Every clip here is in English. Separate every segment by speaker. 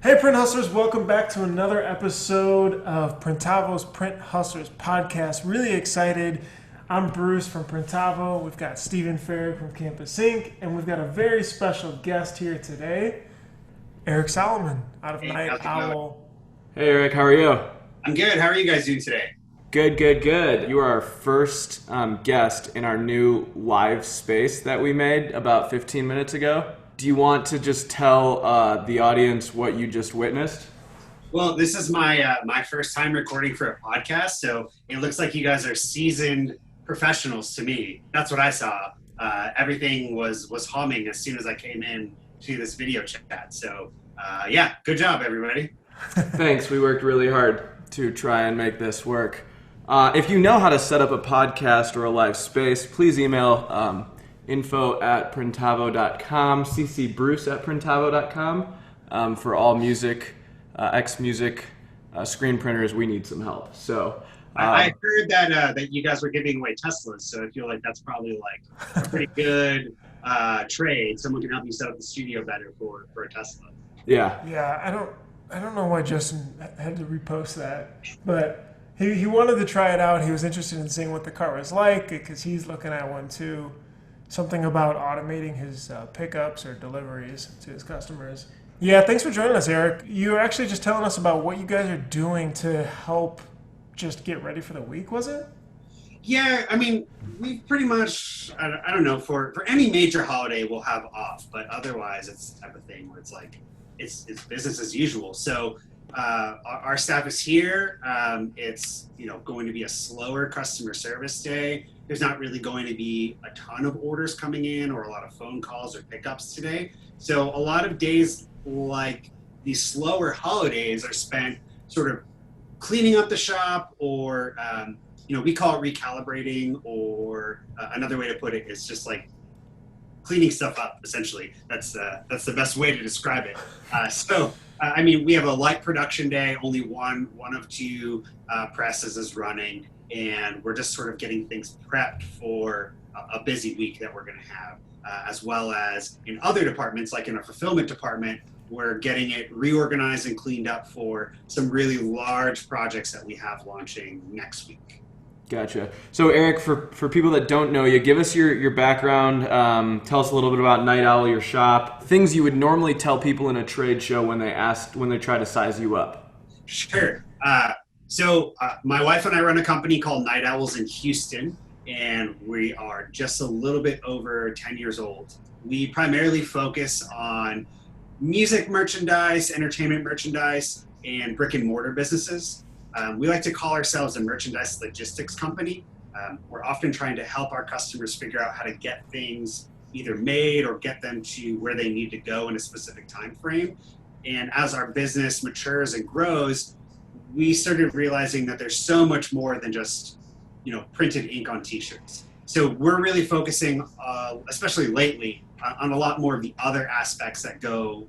Speaker 1: Hey Print Hustlers, welcome back to another episode of Printavo's Print Hustlers podcast. Really excited. I'm Bruce from Printavo. We've got Stephen Ferrick from Campus Inc. And we've got a very special guest here today, Eric Solomon out of
Speaker 2: Hey,
Speaker 1: Night
Speaker 2: how's it going?
Speaker 1: Owl.
Speaker 3: Hey Eric, how are you?
Speaker 2: I'm good. How are you guys doing today?
Speaker 3: Good. You are our first guest in our new live space that we made about 15 minutes ago. Do you want to just tell the audience what you just witnessed?
Speaker 2: Well, this is my first time recording for a podcast, so it looks like you guys are seasoned professionals to me. That's what I saw. Everything was humming as soon as I came in to this video chat. So, yeah, good job, everybody.
Speaker 3: Thanks, we worked really hard to try and make this work. If you know how to set up a podcast or a live space, please email info@printavo.com, ccbruce@printavo.com. For all music, X-Music, screen printers, we need some help. So
Speaker 2: I heard that you guys were giving away Teslas, so I feel like that's probably like a pretty good trade. Someone can help you set up the studio better for a Tesla.
Speaker 3: yeah,
Speaker 1: Yeah, I don't know why Justin had to repost that, but he wanted to try it out. He was interested in seeing what the car was like because he's looking at one too. Something about automating his pickups or deliveries to his customers. Yeah, thanks for joining us, Eric. You were actually just telling us about what you guys are doing to help just get ready for the week, was it?
Speaker 2: Yeah, I mean, we pretty much, I don't know, for any major holiday we'll have off, but otherwise it's the type of thing where it's like, it's business as usual. So our staff is here. It's, going to be a slower customer service day. There's not really going to be a ton of orders coming in or a lot of phone calls or pickups today. So a lot of days like these slower holidays are spent sort of cleaning up the shop or, we call it recalibrating, or another way to put it is just like cleaning stuff up, essentially. That's the best way to describe it. We have a light production day, only one of two presses is running, and we're just sort of getting things prepped for a busy week that we're going to have, as well as in other departments, like in our fulfillment department, we're getting it reorganized and cleaned up for some really large projects that we have launching next week.
Speaker 3: gotcha. So Eric, for people that don't know you, give us your background. Tell us a little bit about Night Owl, your shop, things you would normally tell people in a trade show when they try to size you up.
Speaker 2: Sure. So my wife and I run a company called Night Owls in Houston, and we are just a little bit over 10 years old. We primarily focus on music merchandise, entertainment merchandise, and brick and mortar businesses. We like to call ourselves a merchandise logistics company. We're often trying to help our customers figure out how to get things either made or get them to where they need to go in a specific time frame. And as our business matures and grows, we started realizing that there's so much more than just, printed ink on t-shirts. So we're really focusing, especially lately, on a lot more of the other aspects that go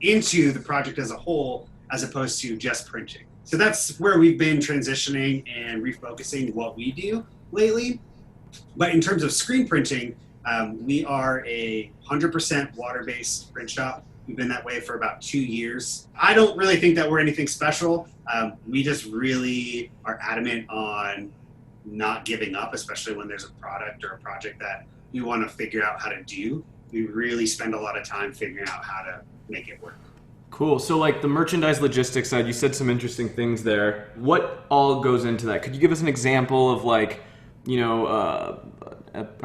Speaker 2: into the project as a whole, as opposed to just printing. So that's where we've been transitioning and refocusing what we do lately. But in terms of screen printing, we are a 100% water-based print shop. We've been that way for about 2 years. I don't really think that we're anything special. We just really are adamant on not giving up, especially when there's a product or a project that we want to figure out how to do. We really spend a lot of time figuring out how to make it work.
Speaker 3: Cool. So like the merchandise logistics side, you said some interesting things there. What all goes into that? Could you give us an example of like, a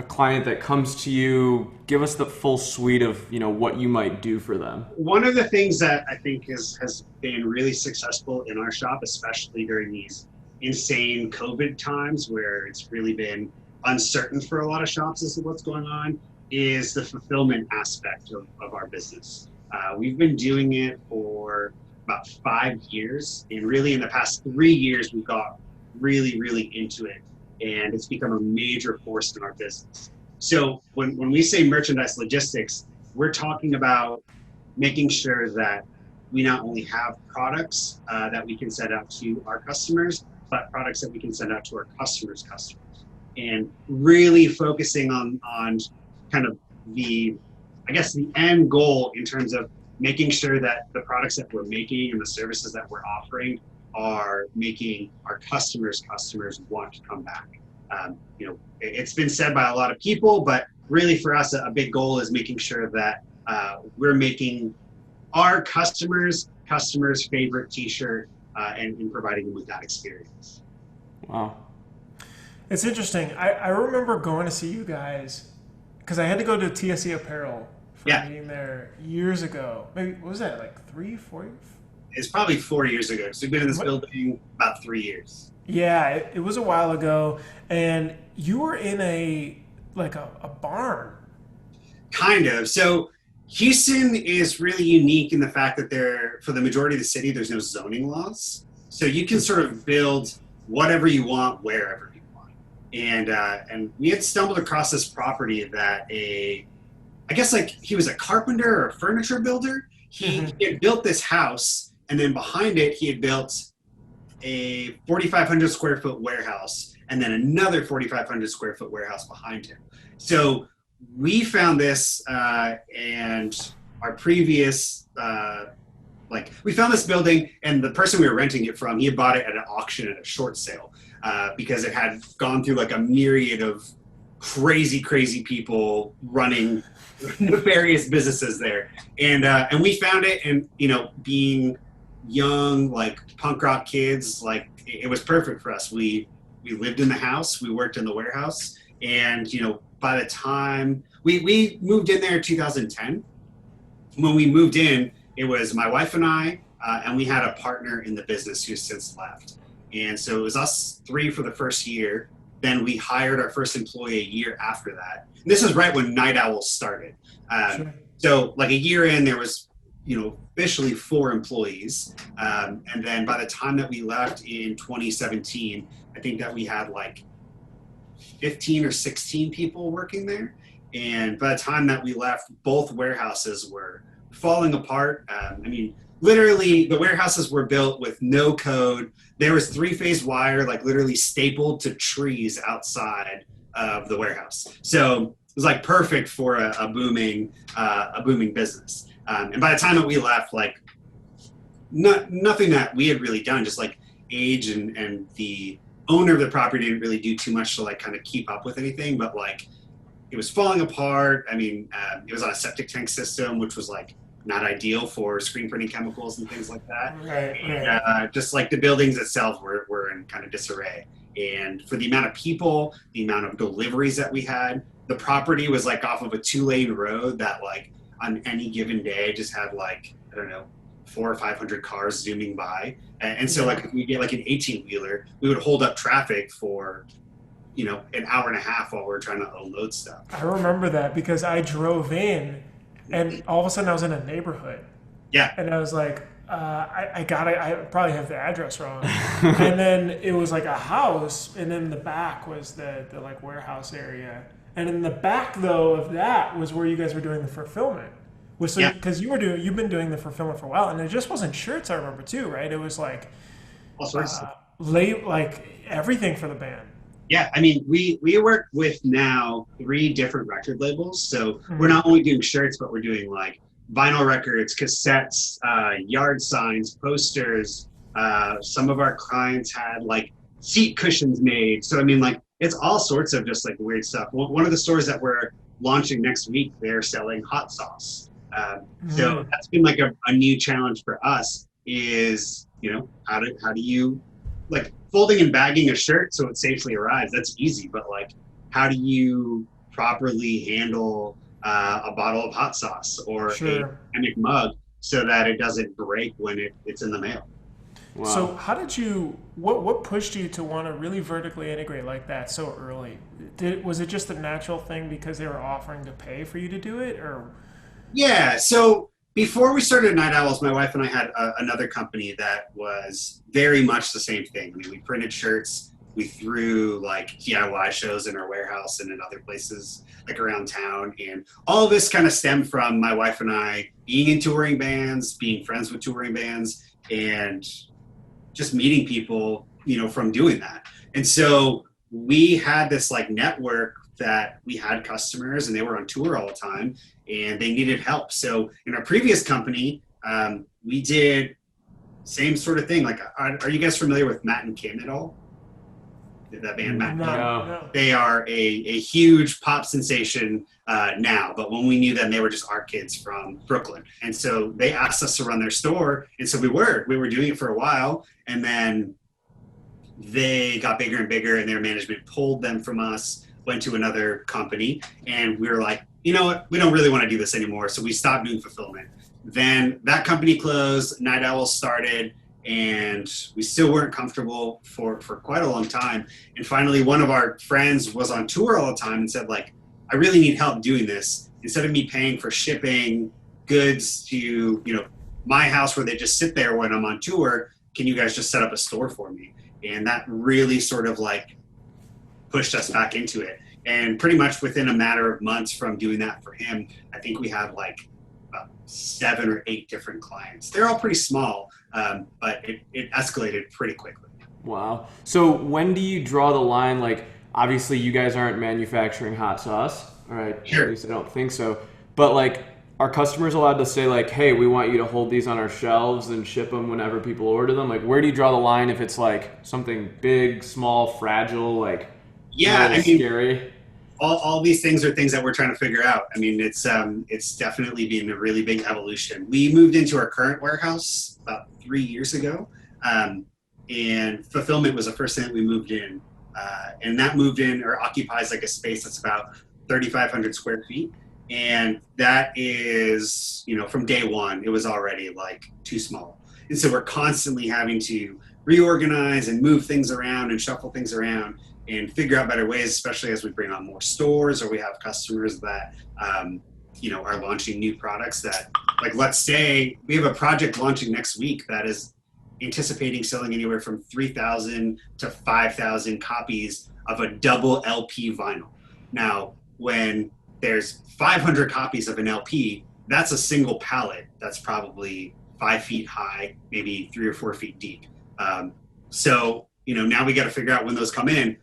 Speaker 3: client that comes to you? Give us the full suite of, what you might do for them.
Speaker 2: One of the things that I think has been really successful in our shop, especially during these insane COVID times where it's really been uncertain for a lot of shops as to what's going on, is the fulfillment aspect of our business. We've been doing it for about 5 years, and really in the past 3 years, we've got really, really into it, and it's become a major force in our business. So when we say merchandise logistics, we're talking about making sure that we not only have products that we can send out to our customers, but products that we can send out to our customers' customers, and really focusing on kind of the end goal in terms of making sure that the products that we're making and the services that we're offering are making our customers want to come back. It's been said by a lot of people, but really for us, a big goal is making sure that we're making our customers' favorite t-shirt and providing them with that experience.
Speaker 3: Wow.
Speaker 1: It's interesting. I remember going to see you guys because I had to go to TSE Apparel for a meeting there years ago. Maybe, what was that, like 3, 4 years?
Speaker 2: It's probably 4 years ago. So we've been in this building about 3 years.
Speaker 1: Yeah, it was a while ago. And you were in a barn.
Speaker 2: Kind of. So Houston is really unique in the fact that for the majority of the city, there's no zoning laws. So you can sort of build whatever you want, wherever you want. And we had stumbled across this property that I guess like he was a carpenter or a furniture builder. He had built this house, and then behind it, he had built a 4,500 square foot warehouse, and then another 4,500 square foot warehouse behind him. So we found this, and our previous, we found this building, and the person we were renting it from, he had bought it at an auction at a short sale, because it had gone through like a myriad of crazy people running nefarious businesses there. And we found it, and, being young, like punk rock kids, like it was perfect for us. We lived in the house, we worked in the warehouse, and, by the time we moved in there in 2010, when we moved in, it was my wife and I, and we had a partner in the business who's since left. And so it was us 3 for the first year. Then we hired our first employee a year after that. And this is right when Night Owls started.
Speaker 1: Sure.
Speaker 2: So like a year in, there was, officially 4 employees. And then by the time that we left in 2017, I think that we had like 15 or 16 people working there. And by the time that we left, both warehouses were falling apart. Literally the warehouses were built with no code. There was 3-phase wire, like literally stapled to trees outside of the warehouse. So it was like perfect for a booming business. And by the time that we left, like nothing that we had really done, just like age and the owner of the property didn't really do too much to like kind of keep up with anything, but like it was falling apart. It was on a septic tank system, which was like not ideal for screen printing chemicals and things like that.
Speaker 1: Right.
Speaker 2: And just like the buildings itself were in kind of disarray. And for the amount of people, the amount of deliveries that we had, the property was like off of a 2-lane road that like on any given day just had like, I don't know, 400 or 500 cars zooming by. And so like if we get like an 18-wheeler, we would hold up traffic for, an hour and a half while we're trying to unload stuff.
Speaker 1: I remember that because I drove in and all of a sudden I was in a neighborhood.
Speaker 2: Yeah.
Speaker 1: And I was like, I probably have the address wrong. And then it was like a house, and then the back was the like warehouse area. And in the back though of that was where you guys were doing the fulfillment. Because you've been doing the fulfillment for a while, and it just wasn't shirts. I remember too, right? It was like
Speaker 2: all sorts of
Speaker 1: like everything for the band.
Speaker 2: Yeah, we work with now 3 different record labels. So we're not only doing shirts, but we're doing like vinyl records, cassettes, yard signs, posters. Some of our clients had like seat cushions made. So it's all sorts of just like weird stuff. One of the stores that we're launching next week, they're selling hot sauce. So that's been like a new challenge for us is, how do you like folding and bagging a shirt so it safely arrives? That's easy, but like, how do you properly handle a bottle of hot sauce or a ceramic mug so that it doesn't break when it's in the mail?
Speaker 1: Wow. So how did you, what pushed you to want to really vertically integrate like that so early? Was it just a natural thing because they were offering to pay for you to do it, or?
Speaker 2: Yeah, so before we started Night Owls, my wife and I had another company that was very much the same thing. We printed shirts, we threw like DIY shows in our warehouse and in other places like around town. And all of this kind of stemmed from my wife and I being in touring bands, being friends with touring bands, and just meeting people, from doing that. And so we had this like network that we had customers and they were on tour all the time and they needed help. So in our previous company, we did same sort of thing. Like, are you guys familiar with Matt and Kim at all? That band, Matt and Kim?
Speaker 1: No.
Speaker 2: They are a huge pop sensation now, but when we knew them, they were just our kids from Brooklyn. And so they asked us to run their store. And so we were doing it for a while. And then they got bigger and bigger and their management pulled them from us, went to another company. And we were like, you know what? We don't really want to do this anymore. So we stopped doing fulfillment. Then that company closed, Night Owls started, and we still weren't comfortable for quite a long time. And finally, one of our friends was on tour all the time and said, like, I really need help doing this. Instead of me paying for shipping goods to, you know, my house where they just sit there when I'm on tour, can you guys just set up a store for me? And that really sort of like pushed us back into it. And pretty much within a matter of months from doing that for him, I think we have like about 7 or 8 different clients. They're all pretty small, but it escalated pretty quickly.
Speaker 3: Wow. So when do you draw the line? Like, obviously you guys aren't manufacturing hot sauce, all right?
Speaker 2: Sure.
Speaker 3: At least I don't think so. But like, are customers allowed to say like, hey, we want you to hold these on our shelves and ship them whenever people order them? Like, where do you draw the line if it's like something big, small, fragile, like,
Speaker 2: yeah, I mean,
Speaker 3: scary?
Speaker 2: All these things are things that we're trying to figure out. I mean, it's definitely been a really big evolution. We moved into our current warehouse about 3 years ago, and fulfillment was the first thing that we moved in. And that moved in or occupies like a space that's about 3,500 square feet. And that is, you know, from day one, it was already like too small. And so we're constantly having to reorganize and move things around and shuffle things around and figure out better ways, especially as we bring on more stores or we have customers that, you know, are launching new products that, like, let's say we have a project launching next week that is anticipating selling anywhere from 3,000 to 5,000 copies of a double LP vinyl. Now, when there's 500 copies of an LP, that's a single pallet that's probably 5 feet high, maybe 3 or 4 feet deep. So, you know, now we got to figure out when those come in,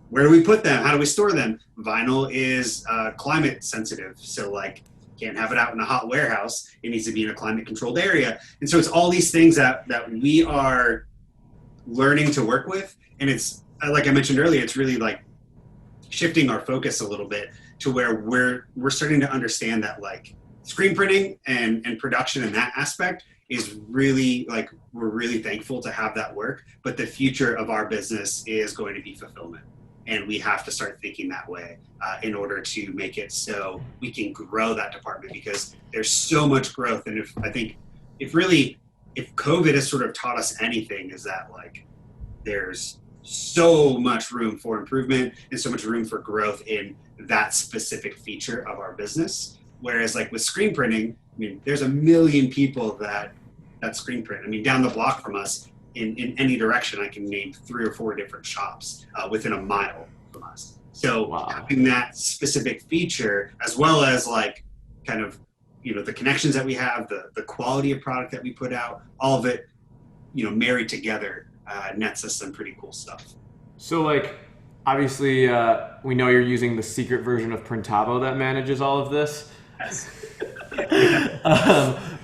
Speaker 2: where do we put them? How do we store them? Vinyl is climate sensitive. So like, can't have it out in a hot warehouse. It needs to be in a climate controlled area. And so it's all these things that we are learning to work with. And it's, like I mentioned earlier, it's really like shifting our focus a little bit to where we're starting to understand that like screen printing and production in that aspect is really like, we're really thankful to have that work, but the future of our business is going to be fulfillment. And we have to start thinking that way in order to make it so we can grow that department, because there's so much growth. And if COVID has sort of taught us anything, is that like, there's so much room for improvement and so much room for growth in that specific feature of our business. Whereas like with screen printing, I mean, there's a million people that screen print. I mean, down the block from us, in any direction, I can name 3 or 4 different shops within a mile from us. So
Speaker 3: wow.
Speaker 2: Having that specific feature, as well as like kind of, you know, the connections that we have, the quality of product that we put out, all of it, you know, married together, nets us some pretty cool stuff.
Speaker 3: So like, obviously, we know you're using the secret version of Printavo that manages all of this.
Speaker 2: Yes.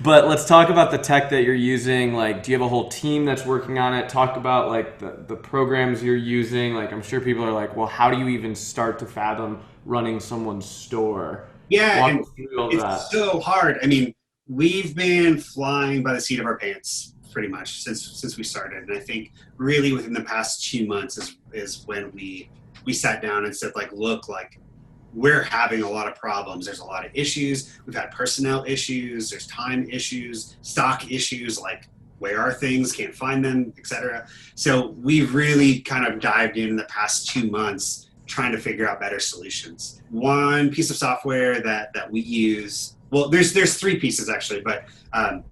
Speaker 3: But let's talk about the tech that you're using. Like, do you have a whole team that's working on it? Talk about like the programs you're using. Like, I'm sure people are like, well, how do you even start to fathom running someone's store?
Speaker 2: Yeah, and
Speaker 3: it's
Speaker 2: so hard. I mean, we've been flying by the seat of our pants pretty much since we started. And I think really within the past 2 months is when we sat down and said, like, look, like, we're having a lot of problems. There's a lot of issues. We've had personnel issues. There's time issues, stock issues, like where are things, can't find them, etc. So we've really kind of dived in the past 2 months trying to figure out better solutions. One piece of software that we use, well, there's 3 pieces actually, but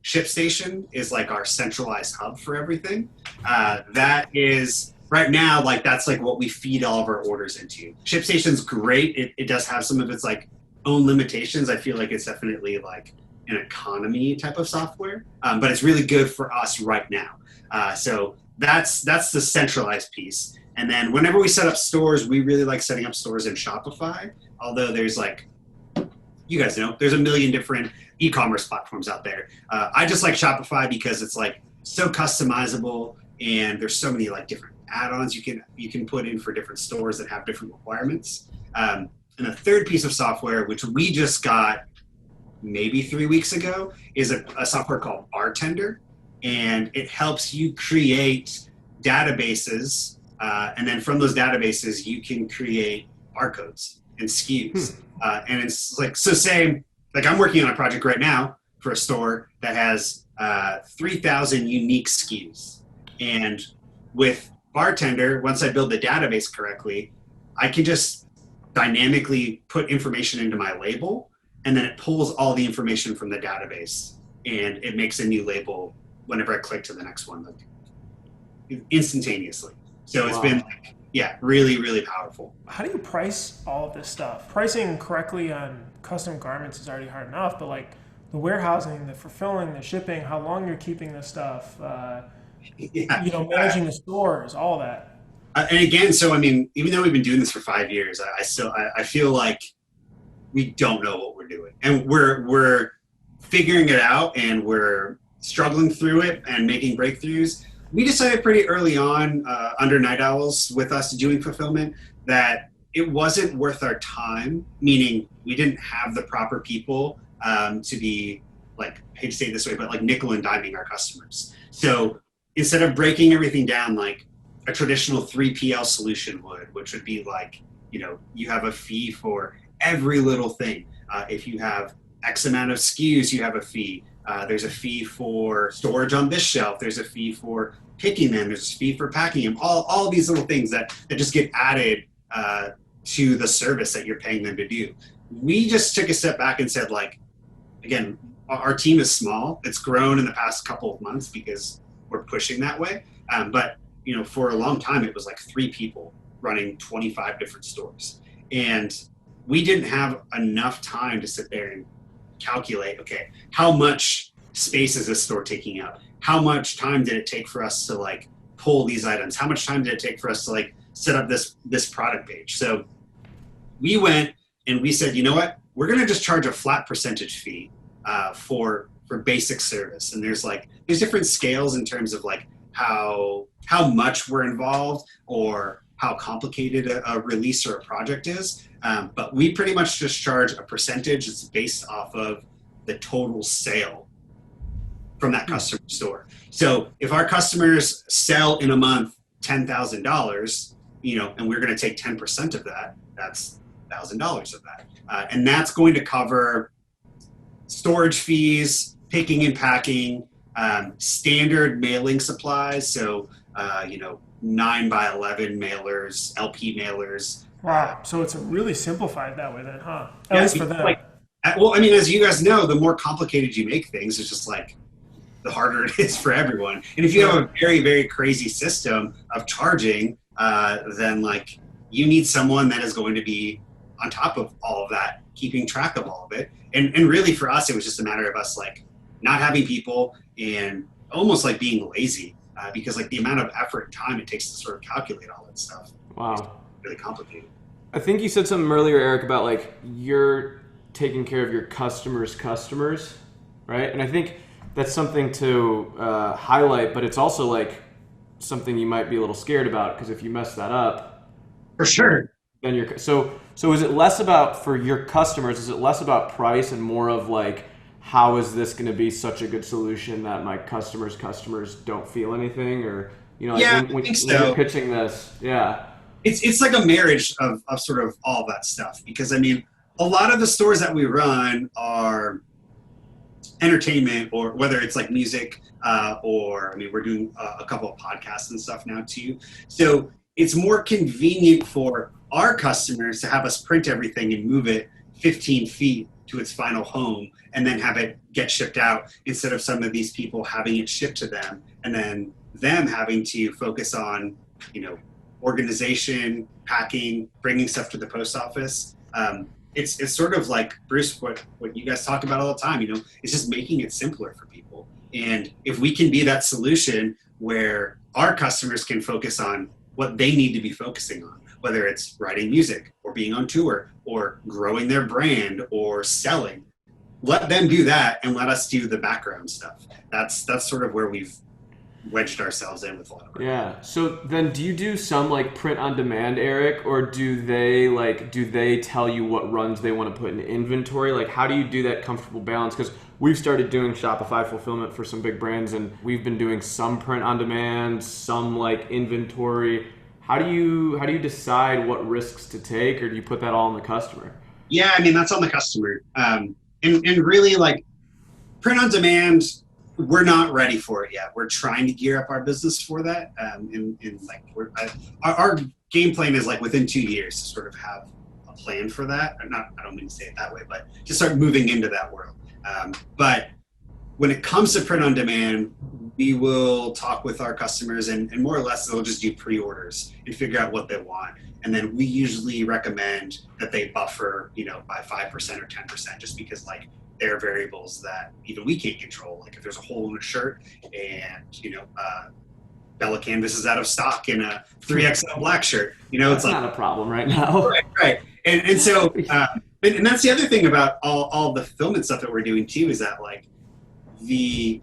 Speaker 2: ShipStation is like our centralized hub for everything. That is, right now, like that's like what we feed all of our orders into. ShipStation's great. It does have some of its like own limitations. I feel like it's definitely like an economy type of software, but it's really good for us right now. So that's the centralized piece. And then whenever we set up stores, we really like setting up stores in Shopify. Although there's like, you guys know, there's a million different e-commerce platforms out there. I just like Shopify because it's like so customizable, and there's so many like different add-ons you can put in for different stores that have different requirements. And the third piece of software, which we just got maybe 3 weeks ago, is a software called Bartender, and it helps you create databases, and then from those databases you can create barcodes and SKUs. And it's like, so say, like I'm working on a project right now for a store that has 3,000 unique SKUs. And with Bartender, once I build the database correctly, I can just dynamically put information into my label, and then it pulls all the information from the database, and it makes a new label whenever I click to the next one, like instantaneously. So it's been like, yeah, really, really powerful.
Speaker 1: How do you price all of this stuff? Pricing correctly on custom garments is already hard enough, but like the warehousing, the fulfilling, the shipping, how long you're keeping this stuff, managing the stores, all that.
Speaker 2: And again, so I mean, even though we've been doing this for 5 years, I feel like we don't know what we're doing, and we're figuring it out, and we're struggling through it and making breakthroughs. We decided pretty early on, under Night Owls, with us doing fulfillment, that it wasn't worth our time, meaning we didn't have the proper people to be, like, I hate to say it this way, but like nickel and diming our customers. So instead of breaking everything down like a traditional 3PL solution would, which would be like, you have a fee for every little thing. If you have X amount of SKUs, you have a fee. There's a fee for storage on this shelf. There's a fee for picking them. There's a fee for packing them. All these little things that just get added to the service that you're paying them to do. We just took a step back and said, like, again, our team is small. It's grown in the past couple of months because we're pushing that way. But for a long time, it was like 3 people running 25 different stores. And we didn't have enough time to sit there and calculate, okay, how much space is this store taking up? How much time did it take for us to like pull these items? How much time did it take for us to like set up this product page? So we went and we said, you know what? We're going to just charge a flat percentage fee for basic service. And there's different scales in terms of like how much we're involved or how complicated a release or a project is. But we pretty much just charge a percentage that's based off of the total sale from that customer store. So if our customers sell in a month $10,000, and we're going to take 10% of that, that's $1,000 of that. And that's going to cover storage fees, picking and packing, standard mailing supplies. So, 9x11 mailers, LP mailers.
Speaker 1: Wow. So it's really simplified that way then, huh? At least for them.
Speaker 2: Well, I mean, as you guys know, the more complicated you make things, it's just like the harder it is for everyone. And if you have a very, very crazy system of charging, then like you need someone that is going to be on top of all of that, keeping track of all of it. And really for us, it was just a matter of us like not having people and almost like being lazy because like the amount of effort and time it takes to sort of calculate all that stuff.
Speaker 3: Wow.
Speaker 2: Really complicated.
Speaker 3: I think you said something earlier, Eric, about like you're taking care of your customers' customers, right? And I think that's something to highlight, but it's also like something you might be a little scared about because if you mess that up,
Speaker 2: for sure,
Speaker 3: then you're so is it less about for your customers? Is it less about price and more of like how is this going to be such a good solution that my customers' customers don't feel anything, or like when you're pitching this,
Speaker 2: It's like a marriage of sort of all that stuff because I mean a lot of the stores that we run are entertainment or whether it's like music or I mean we're doing a couple of podcasts and stuff now too. So it's more convenient for our customers to have us print everything and move it 15 feet to its final home and then have it get shipped out instead of some of these people having it shipped to them and then them having to focus on, organization, packing, bringing stuff to the post office. It's sort of like, Bruce, what you guys talk about all the time, it's just making it simpler for people. And if we can be that solution where our customers can focus on what they need to be focusing on, whether it's writing music or being on tour or growing their brand or selling. Let them do that and let us do the background stuff. That's sort of where we've wedged ourselves in with a lot of it.
Speaker 3: Yeah. So then do you do some like print on demand, Eric, or do they tell you what runs they want to put in inventory? Like how do you do that comfortable balance? Because we've started doing Shopify fulfillment for some big brands, and we've been doing some print on demand, some like inventory. How do you decide what risks to take, or do you put that all on the customer?
Speaker 2: Yeah, I mean, that's on the customer. And really, like, print on demand, we're not ready for it yet. We're trying to gear up our business for that. Our game plan is like within 2 years to sort of have a plan for that. I don't mean to say it that way, but to start moving into that world. But when it comes to print on demand, we will talk with our customers and more or less they'll just do pre-orders and figure out what they want. And then we usually recommend that they buffer, by 5% or 10%, just because like there are variables that even we can't control. Like if there's a hole in a shirt and, Bella Canvas is out of stock in a 3XL black shirt,
Speaker 3: That's
Speaker 2: it's like
Speaker 3: not a problem right now.
Speaker 2: Right. And so, and that's the other thing about all the fulfillment stuff that we're doing too, is that like the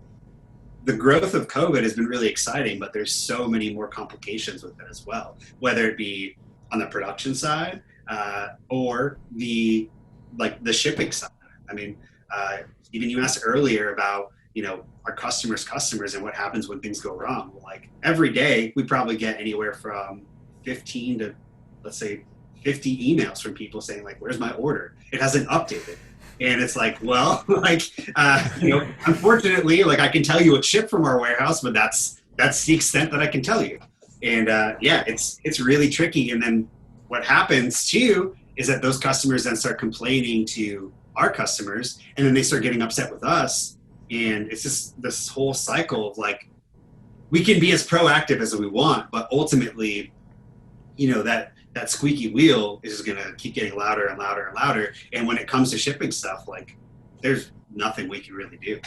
Speaker 2: growth of COVID has been really exciting, but there's so many more complications with it as well, whether it be on the production side or the shipping side. I mean, even you asked earlier about, our customers and what happens when things go wrong. Like every day we probably get anywhere from 15 to let's say 50 emails from people saying like, where's my order? It hasn't updated. And it's like, well, like, unfortunately, like I can tell you it shipped from our warehouse, but that's the extent that I can tell you. And it's really tricky. And then what happens too is that those customers then start complaining to our customers, and then they start getting upset with us. And it's just this whole cycle of like, we can be as proactive as we want, but ultimately, that squeaky wheel is going to keep getting louder and louder and louder. And when it comes to shipping stuff, like there's nothing we can really do.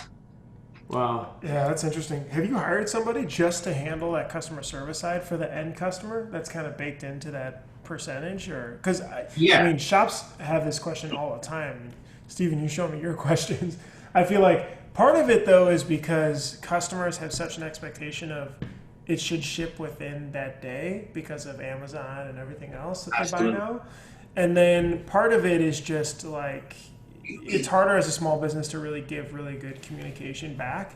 Speaker 3: Wow.
Speaker 1: Yeah, that's interesting. Have you hired somebody just to handle that customer service side for the end customer? That's kind of baked into that percentage, or because I mean, shops have this question all the time. Steven, you show me your questions. I feel like part of it though is because customers have such an expectation of it should ship within that day because of Amazon and everything else that they buy now. And then part of it is just like, it's harder as a small business to really give really good communication back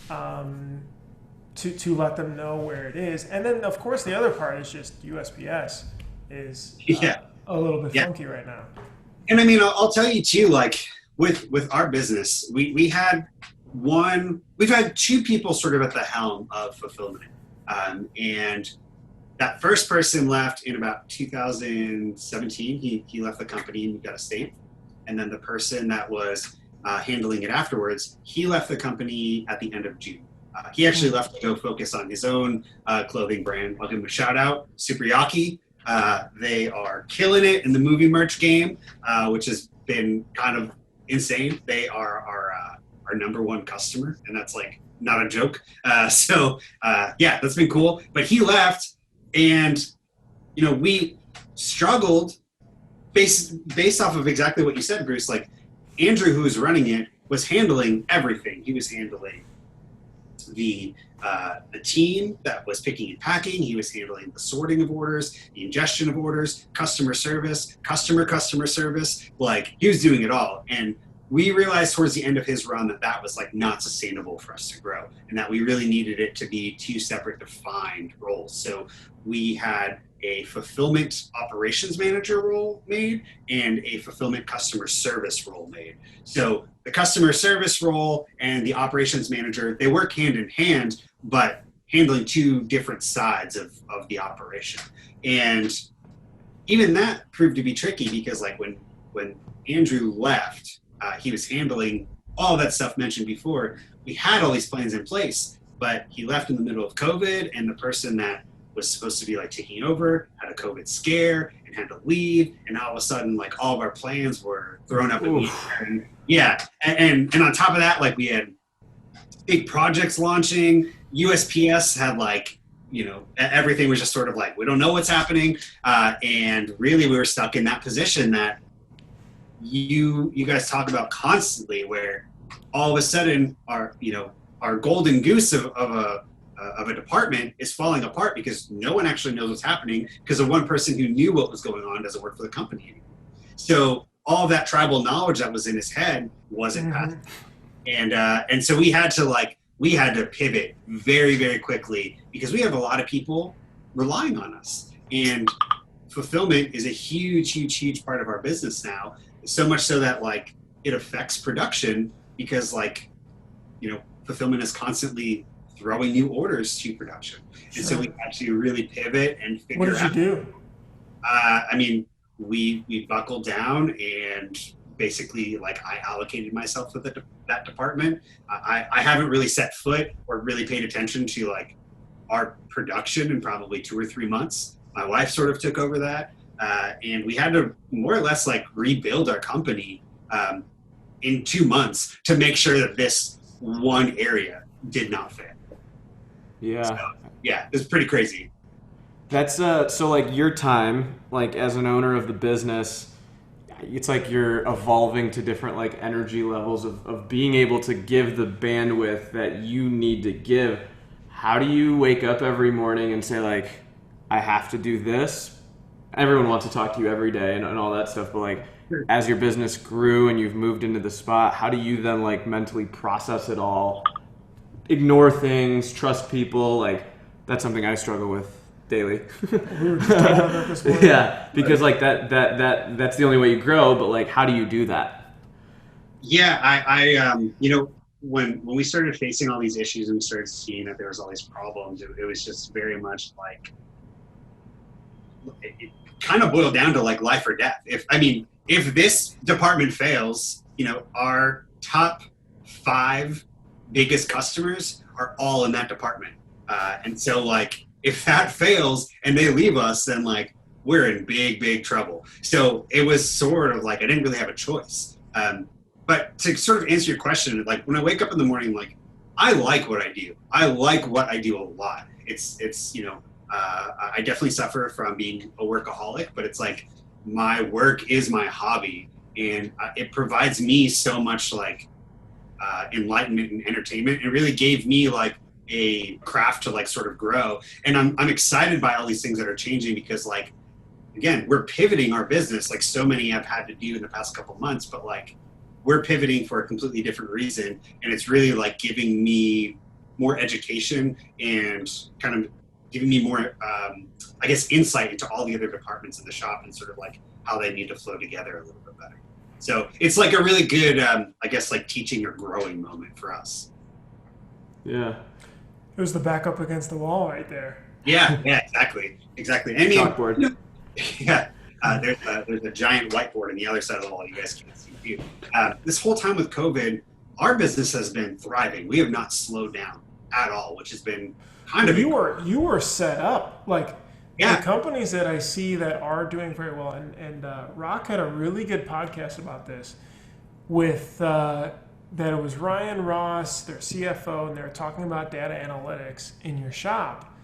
Speaker 1: to let them know where it is. And then of course the other part is just USPS is a little bit funky right now.
Speaker 2: And I mean, I'll tell you too, like with our business, we've had two people sort of at the helm of fulfillment. And that first person left in about 2017. He left the company and got a state. And then the person that was handling it afterwards, he left the company at the end of June. He actually left to go focus on his own clothing brand. I'll give him a shout out, Superyaki. They are killing it in the movie merch game, which has been kind of insane. They are our number one customer, and that's like not a joke. So that's been cool. But he left, and we struggled based off of exactly what you said, Bruce. Like Andrew, who was running it, was handling everything. He was handling the team that was picking and packing. He was handling the sorting of orders, the ingestion of orders, customer service, customer service. Like he was doing it all. And we realized towards the end of his run that was like not sustainable for us to grow, and that we really needed it to be two separate defined roles. So we had a fulfillment operations manager role made and a fulfillment customer service role made. So the customer service role and the operations manager, they work hand in hand, but handling two different sides of the operation. And even that proved to be tricky because like when Andrew left, he was handling all that stuff mentioned before. We had all these plans in place, but he left in the middle of COVID, and the person that was supposed to be like taking over had a COVID scare and had to leave, and all of a sudden like all of our plans were thrown up in the air. And on top of that, like we had big projects launching. USPS had like everything was just sort of like, we don't know what's happening. And really we were stuck in that position that you guys talk about constantly, where all of a sudden our golden goose of a department is falling apart because no one actually knows what's happening, because the one person who knew what was going on doesn't work for the company anymore. So all that tribal knowledge that was in his head wasn't passed. And so we had to pivot very, very quickly, because we have a lot of people relying on us, and fulfillment is a huge part of our business now. So much so that like it affects production, because fulfillment is constantly throwing new orders to production. And so we had to really pivot and figure out.
Speaker 1: What did you do?
Speaker 2: We buckled down, and basically I allocated myself with that department. I haven't really set foot or really paid attention to our production in probably 2 or 3 months. My wife sort of took over that, and we had to more or less rebuild our company in 2 months to make sure that this one area did not fail.
Speaker 3: Yeah.
Speaker 2: So, yeah, it's pretty crazy.
Speaker 3: That's so your time, as an owner of the business, it's you're evolving to different energy levels of being able to give the bandwidth that you need to give. How do you wake up every morning and say I have to do this? Everyone wants to talk to you every day and all that stuff, but as your business grew and you've moved into the spot, how do you then mentally process it all, ignore things, trust people? That's something I struggle with daily.
Speaker 1: We were just talking about that this morning.
Speaker 3: Yeah, because that's the only way you grow, but how do you do that?
Speaker 2: Yeah, I when we started facing all these issues and we started seeing that there was all these problems, it was just very much it kind of boiled down to life or death. If this department fails, our top 5 biggest customers are all in that department. And so if that fails and they leave us, then we're in big trouble. So it was sort of I didn't really have a choice. But to sort of answer your question, when I wake up in the morning, I like what I do. I like what I do a lot. It's I definitely suffer from being a workaholic, but it's my work is my hobby, and it provides me so much enlightenment and entertainment. It really gave me a craft to sort of grow. And I'm excited by all these things that are changing, because again, we're pivoting our business so many have had to do in the past couple months, but we're pivoting for a completely different reason. And it's really giving me more education and kind of giving me more, insight into all the other departments in the shop and sort of how they need to flow together a little bit better. So it's a really good, teaching or growing moment for us.
Speaker 1: Yeah. It was the back up against the wall right there.
Speaker 2: Yeah, exactly.
Speaker 3: Chalkboard.
Speaker 2: Yeah. There's a giant whiteboard on the other side of the wall. You guys can't see you. This whole time with COVID, our business has been thriving. We have not slowed down at all, which has been kind of.
Speaker 1: You were set up
Speaker 2: Yeah.
Speaker 1: The companies that I see that are doing very well, and Rock had a really good podcast about this with that it was Ryan Ross, their CFO, and they were talking about data analytics in your shop.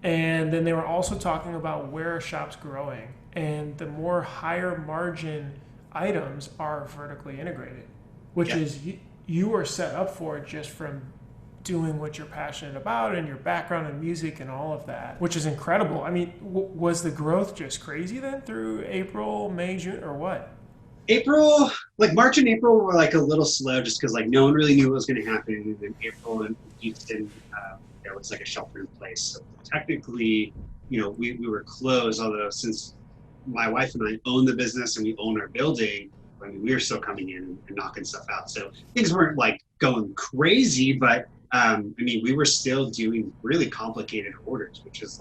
Speaker 1: And then they were also talking about where a shop's growing. And the more higher margin items are vertically integrated, which is you are set up for it just from doing what you're passionate about and your background in music and all of that, which is incredible. Was the growth just crazy then through April, May, June, or what?
Speaker 2: April, March and April were a little slow, just because no one really knew what was going to happen. And April in Houston, there was a shelter in place. So technically, we were closed, although since my wife and I own the business and we own our building, we were still coming in and knocking stuff out. So things weren't going crazy, but we were still doing really complicated orders, which is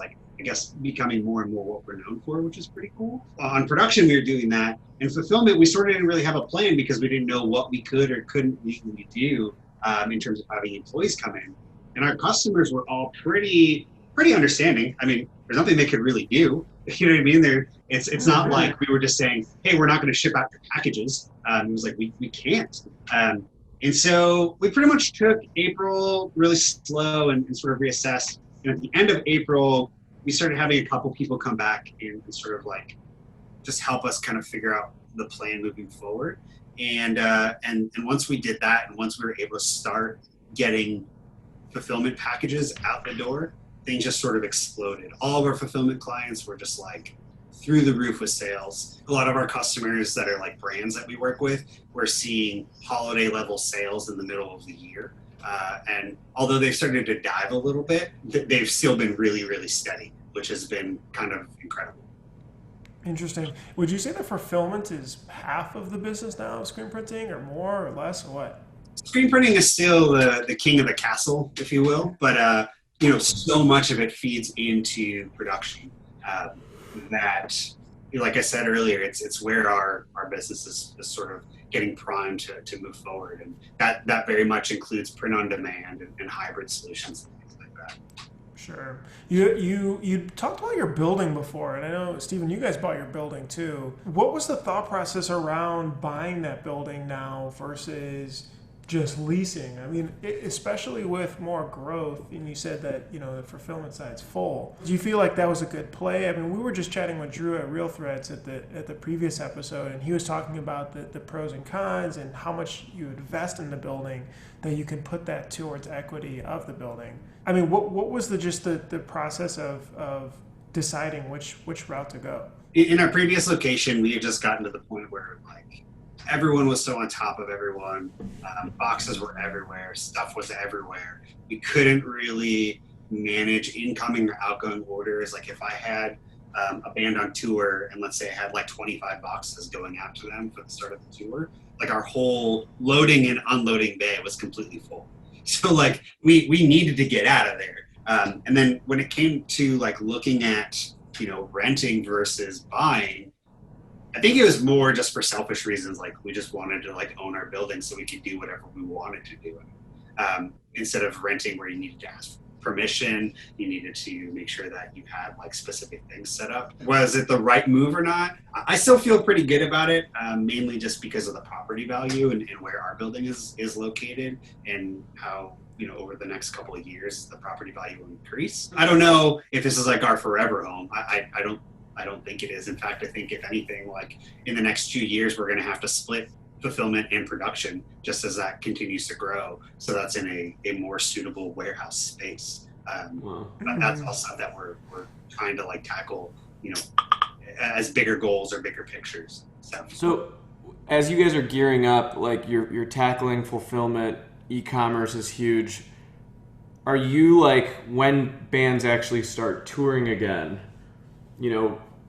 Speaker 2: becoming more and more what we're known for, which is pretty cool. On production, we were doing that. And fulfillment, we sort of didn't really have a plan, because we didn't know what we could or couldn't legally do in terms of having employees come in. And our customers were all pretty understanding. There's nothing they could really do. You know what I mean? It's not like we were just saying, hey, we're not going to ship out your packages. It was we can't. And so we pretty much took April really slow and sort of reassessed. And at the end of April, we started having a couple people come back and sort of like just help us kind of figure out the plan moving forward. And once we did that, and once we were able to start getting fulfillment packages out the door, things just sort of exploded. All of our fulfillment clients were just like through the roof with sales. A lot of our customers that are like brands that we work with, we're seeing holiday level sales in the middle of the year. And although they've started to dive a little bit, they've still been really, really steady, which has been kind of incredible.
Speaker 1: Interesting. Would you say that fulfillment is half of the business now of screen printing, or more or less, or what?
Speaker 2: Screen printing is still the king of the castle, if you will, but so much of it feeds into production that, like I said earlier, it's where our business is sort of getting primed to move forward, and that very much includes print on demand and hybrid solutions and things like that.
Speaker 1: Sure. You talked about your building before, and I know, Stephen, you guys bought your building too. What was the thought process around buying that building now versus just leasing? I mean, especially with more growth, and you said that, the fulfillment side's full. Do you feel like that was a good play? I mean, we were just chatting with Drew at Real Threads at the previous episode, and he was talking about the pros and cons and how much you invest in the building, that you can put that towards equity of the building. I mean, what was the process of deciding which route to go?
Speaker 2: In our previous location, we had just gotten to the point where like everyone was so on top of everyone. Boxes were everywhere. Stuff was everywhere. We couldn't really manage incoming or outgoing orders. Like if I had a band on tour and let's say I had like 25 boxes going out to them for the start of the tour, like our whole loading and unloading bay was completely full. So like we needed to get out of there. And then when it came to like looking at, renting versus buying, I think it was more just for selfish reasons. Like we just wanted to like own our building so we could do whatever we wanted to do. Instead of renting where you needed to ask permission, you needed to make sure that you had like specific things set up. Was it the right move or not? I still feel pretty good about it, mainly just because of the property value and where our building is located and how, over the next couple of years, the property value will increase. I don't know if this is like our forever home. I don't think it is. In fact, I think if anything, like in the next 2 years, we're going to have to split fulfillment and production just as that continues to grow. So that's in a more suitable warehouse space. But that's also that we're trying to like tackle, as bigger goals or bigger pictures.
Speaker 3: So as you guys are gearing up, like you're tackling fulfillment, e-commerce is huge. Are you like, when bands actually start touring again,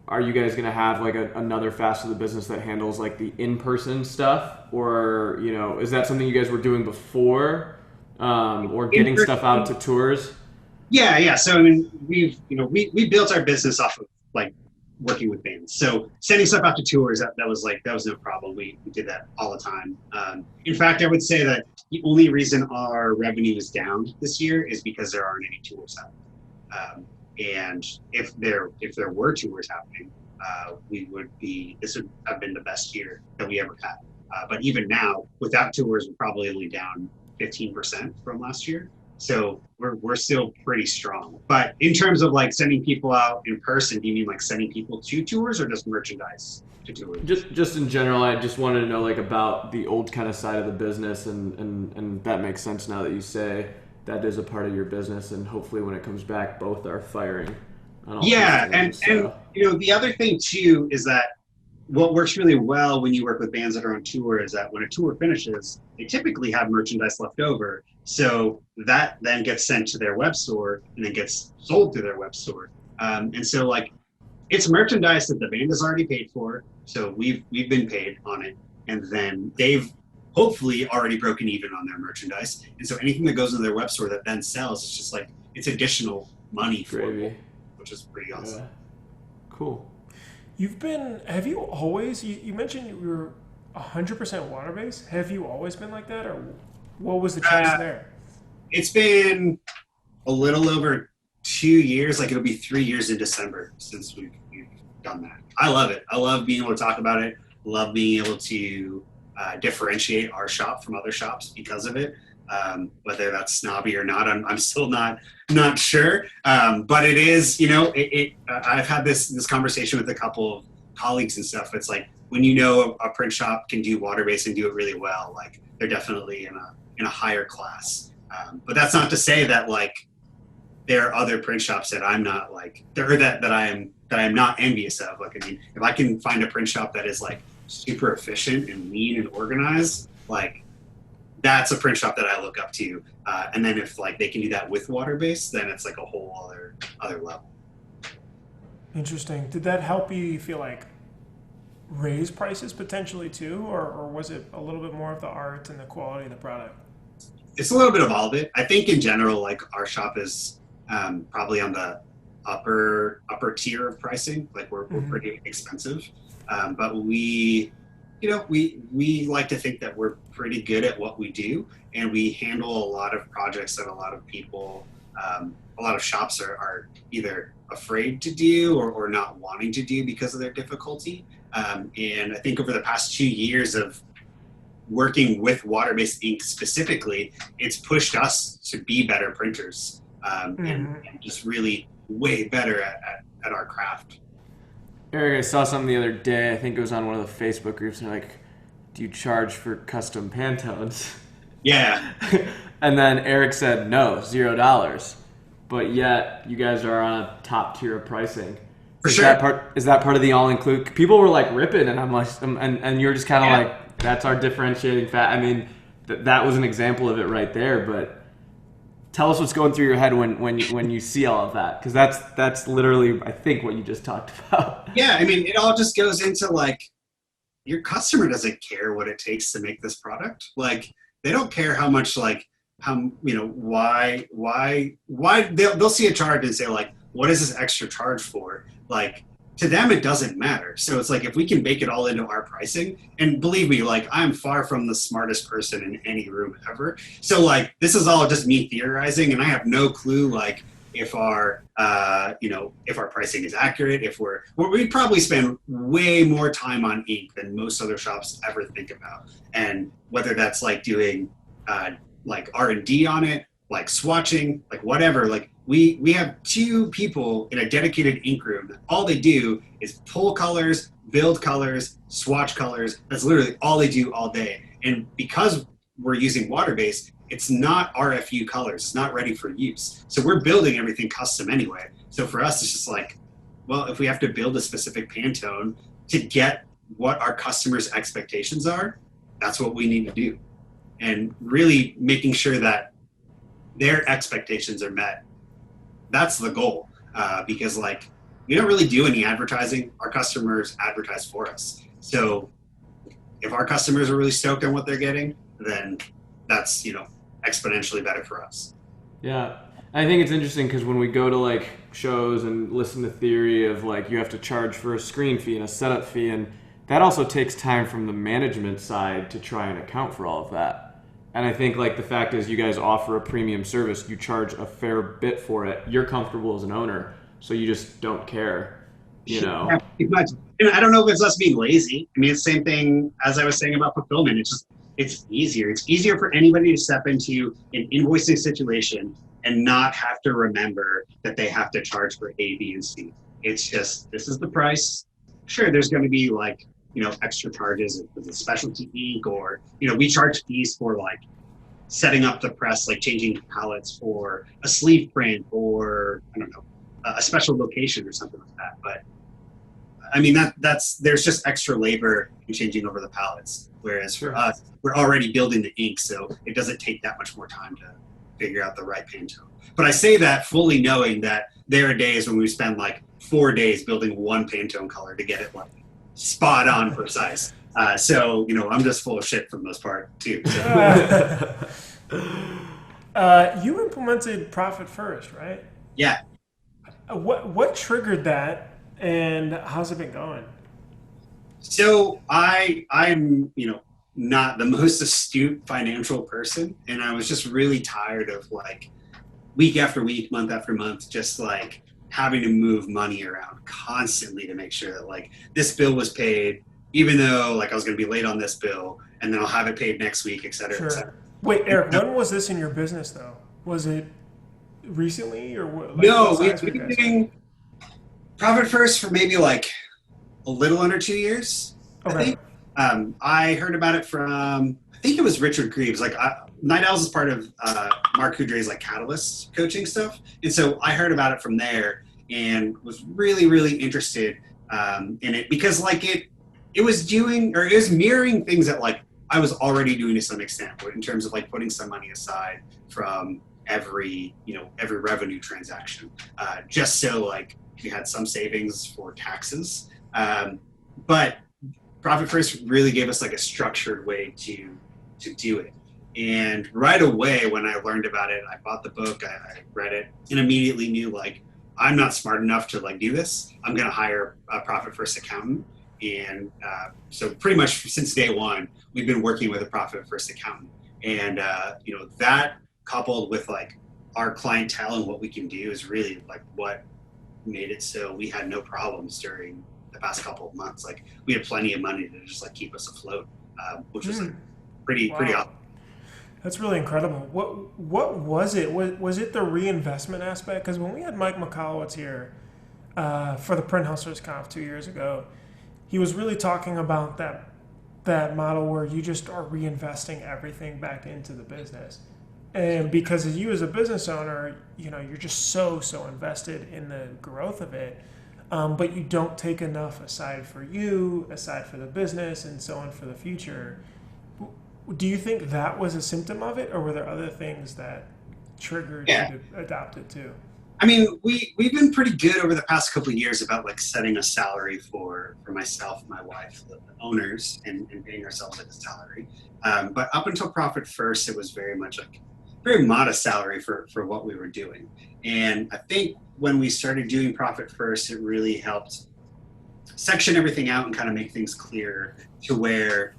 Speaker 3: are you guys going to have like another facet of the business that handles like the in-person stuff? Or, is that something you guys were doing before, or getting stuff out to tours?
Speaker 2: Yeah. So, I mean, we built our business off of like working with bands. So sending stuff out to tours, that was no problem. We did that all the time. In fact, I would say that the only reason our revenue is down this year is because there aren't any tours out. And if there were tours happening, this would have been the best year that we ever had. But even now, without tours, we're probably only down 15% from last year. So we're still pretty strong. But in terms of like sending people out in person, do you mean like sending people to tours or just merchandise to tours?
Speaker 3: Just in general, I just wanted to know like about the old kind of side of the business, and that makes sense now that you say that is a part of your business, and hopefully when it comes back, both are firing.
Speaker 2: Yeah, and the other thing too is that what works really well when you work with bands that are on tour is that when a tour finishes, they typically have merchandise left over. So that then gets sent to their web store and then gets sold through their web store. And so like it's merchandise that the band has already paid for. So we've been paid on it, and then they've hopefully already broken even on their merchandise. And so anything that goes into their web store that then sells, it's just like it's additional money for them, which is pretty awesome.
Speaker 3: Yeah. Cool.
Speaker 1: Have you always, you mentioned you were 100% water-based. Have you always been like that, or what was the change there?
Speaker 2: It's been a little over 2 years, like it'll be 3 years in December since we've done that. I love it. I love being able to talk about it. Love being able to differentiate our shop from other shops because of it. Whether that's snobby or not, I'm still not sure. But it is, I've had this conversation with a couple of colleagues and stuff. It's like when a print shop can do water-based and do it really well, like they're definitely in a higher class. But that's not to say that like there are other print shops that I'm not like, or that I am not envious of. Like, I mean, if I can find a print shop that is like super efficient and lean and organized, like that's a print shop that I look up to. And then if like they can do that with water-based, then it's like a whole other level.
Speaker 1: Interesting. Did that help you feel like raise prices potentially too, or was it a little bit more of the art and the quality of the product?
Speaker 2: It's a little bit of all of it. I think in general, like our shop is probably on the upper tier of pricing. Like we're pretty expensive, but we like to think that we're pretty good at what we do, and we handle a lot of projects that a lot of people, a lot of shops are either afraid to do or not wanting to do because of their difficulty. And I think over the past 2 years of working with water-based ink specifically, it's pushed us to be better printers and just really way better at our craft.
Speaker 3: Eric, I saw something the other day. I think it was on one of the Facebook groups. And they're like, "Do you charge for custom Pantones?"
Speaker 2: Yeah.
Speaker 3: And then Eric said, "No, $0." But yet, you guys are on a top tier of pricing.
Speaker 2: For
Speaker 3: is
Speaker 2: sure.
Speaker 3: That part of the all-include? People were like ripping, and I'm like, and you're just kind of like, that's our differentiating fact. I mean, that was an example of it right there. But tell us what's going through your head when you see all of that, because that's literally, I think, what you just talked about.
Speaker 2: Yeah, I mean, it all just goes into like your customer doesn't care what it takes to make this product. Like they don't care how much, like why they'll see a charge and say like, what is this extra charge for? Like to them, it doesn't matter. So it's like, if we can bake it all into our pricing, and believe me, like I'm far from the smartest person in any room ever. So like, this is all just me theorizing, and I have no clue, like if our pricing is accurate, if we probably spend way more time on ink than most other shops ever think about. And whether that's like doing, like R&D on it, like swatching, like whatever, like we have 2 people in a dedicated ink room that all they do is pull colors, build colors, swatch colors. That's literally all they do all day. And because we're using water-based, it's not RFU colors. It's not ready for use. So we're building everything custom anyway. So for us, it's just like, well, if we have to build a specific Pantone to get what our customers' expectations are, that's what we need to do. And really making sure that their expectations are met. That's the goal. Because like, we don't really do any advertising. Our customers advertise for us. So if our customers are really stoked on what they're getting, then that's, exponentially better for us.
Speaker 3: Yeah. I think it's interesting because when we go to like shows and listen to theory of like, you have to charge for a screen fee and a setup fee, and that also takes time from the management side to try and account for all of that. And I think like the fact is you guys offer a premium service, you charge a fair bit for it, you're comfortable as an owner, so you just don't care,
Speaker 2: Yeah, pretty much. And I don't know if it's us being lazy. I mean, it's the same thing as I was saying about fulfillment. It's easier. It's easier for anybody to step into an invoicing situation and not have to remember that they have to charge for A, B, and C. It's just, this is the price. Sure, there's going to be like, extra charges if it's a specialty ink, or, we charge fees for like setting up the press, like changing palettes for a sleeve print, or I don't know, a special location or something like that. But I mean, there's just extra labor in changing over the palettes. Whereas for us, we're already building the ink, so it doesn't take that much more time to figure out the right Pantone. But I say that fully knowing that there are days when we spend like 4 days building one Pantone color to get it like spot on precise. So, I'm just full of shit for the most part too. So.
Speaker 1: You implemented Profit First, right?
Speaker 2: Yeah.
Speaker 1: What triggered that, and how's it been going?
Speaker 2: So I'm, not the most astute financial person, and I was just really tired of like week after week, month after month, just like having to move money around constantly to make sure that like this bill was paid, even though like I was going to be late on this bill, and then I'll have it paid next week, et cetera, et cetera.
Speaker 1: Wait, Eric, when was this in your business though? Was it recently or what, like what
Speaker 2: No,
Speaker 1: size were
Speaker 2: we've
Speaker 1: you
Speaker 2: been
Speaker 1: guys at?
Speaker 2: doing Profit First for maybe like a little under 2 years, I
Speaker 1: Okay.
Speaker 2: think. I heard about it from, I think it was Richard Greaves. Like, Night Owls is part of Mark Coudre's like Catalyst coaching stuff. And so I heard about it from there and was really, really interested in it because like it was doing, or it was mirroring things that like I was already doing to some extent in terms of like putting some money aside from every revenue transaction, just so like you had some savings for taxes. But Profit First really gave us like a structured way to do it. And right away when I learned about it, I bought the book, I read it, and immediately knew like I'm not smart enough to like do this. I'm going to hire a Profit First accountant. And so pretty much since day one, we've been working with a Profit First accountant. And that coupled with like our clientele and what we can do is really like what made it so we had no problems during the past couple of months. Like we had plenty of money to just like keep us afloat, which was like pretty
Speaker 1: Wow.
Speaker 2: awesome.
Speaker 1: That's really incredible. What was it? Was it the reinvestment aspect? Because when we had Mike McCallowitz here for the Print Hustlers Conf 2 years ago, he was really talking about that model where you just are reinvesting everything back into the business. And because you as a business owner, you're just so invested in the growth of it, but you don't take enough aside for you, aside for the business, and so on for the future. Do you think that was a symptom of it, or were there other things that triggered
Speaker 2: Yeah.
Speaker 1: you to adopt it too?
Speaker 2: I mean, we've been pretty good over the past couple of years about like setting a salary for myself, my wife, the owners, and paying ourselves like a salary. But up until Profit First, it was very much like very modest salary for what we were doing. And I think when we started doing Profit First, it really helped section everything out and kind of make things clear to where,